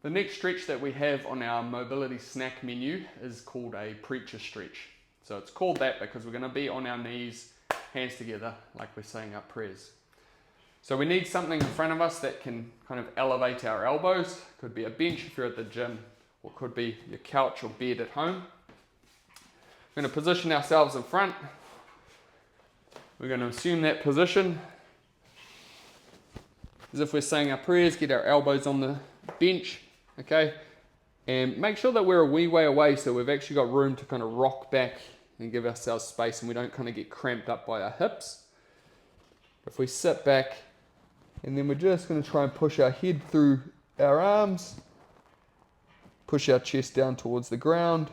The next stretch that we have on our mobility snack menu is called a preacher stretch. So it's called that because we're going to be on our knees, hands together, like we're saying our prayers. So we need something in front of us that can kind of elevate our elbows. Could be a bench if you're at the gym, or could be your couch or bed at home. We're going to position ourselves in front. We're going to assume that position as if we're saying our prayers, get our elbows on the bench, okay? And make sure that we're a wee way away so we've actually got room to kind of rock back and give ourselves space and we don't kind of get cramped up by our hips. If we sit back and then we're just going to try and push our head through our arms, push our chest down towards the ground,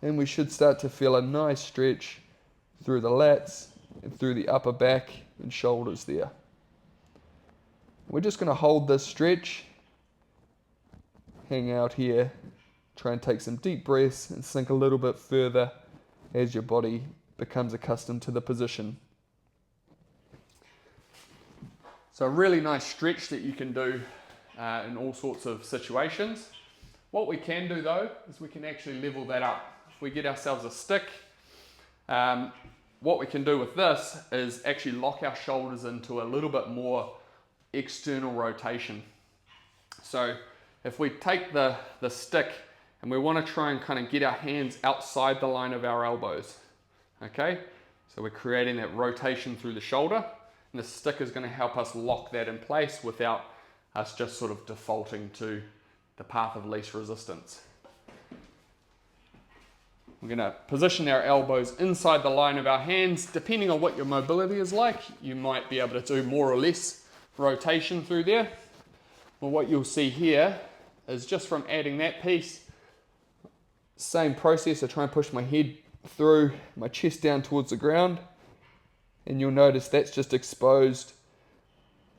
and we should start to feel a nice stretch through the lats and through the upper back and shoulders there. We're just going to hold this stretch, hang out here, try and take some deep breaths and sink a little bit further as your body becomes accustomed to the position. So a really nice stretch that you can do in all sorts of situations. What we can do though is we can actually level that up. If we get ourselves a stick, what we can do with this is actually lock our shoulders into a little bit more external rotation. So if we take the stick and we want to try and kind of get our hands outside the line of our elbows, okay? So we're creating that rotation through the shoulder, and the stick is going to help us lock that in place without us just sort of defaulting to the path of least resistance. We're going to position our elbows inside the line of our hands. Depending on what your mobility is like, you might be able to do more or less rotation through there. Well, what you'll see here is just from adding that piece, same process. I try and push my head through, my chest down towards the ground, and you'll notice that's just exposed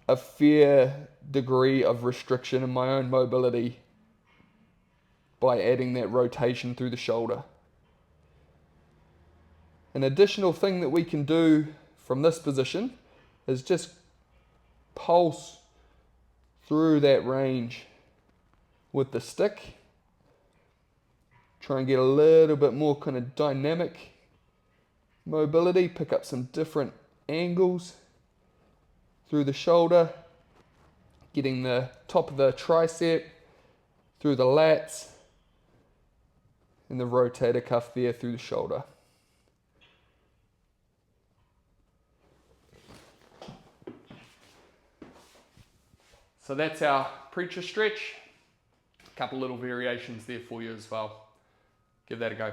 a fair degree of restriction in my own mobility by adding that rotation through the shoulder. An additional thing that we can do from this position is just pulse through that range with the stick. Try and get a little bit more kind of dynamic mobility, pick up some different angles through the shoulder, getting the top of the tricep through the lats and the rotator cuff there through the shoulder. So that's our preacher stretch. A couple little variations there for you as well. Give that a go.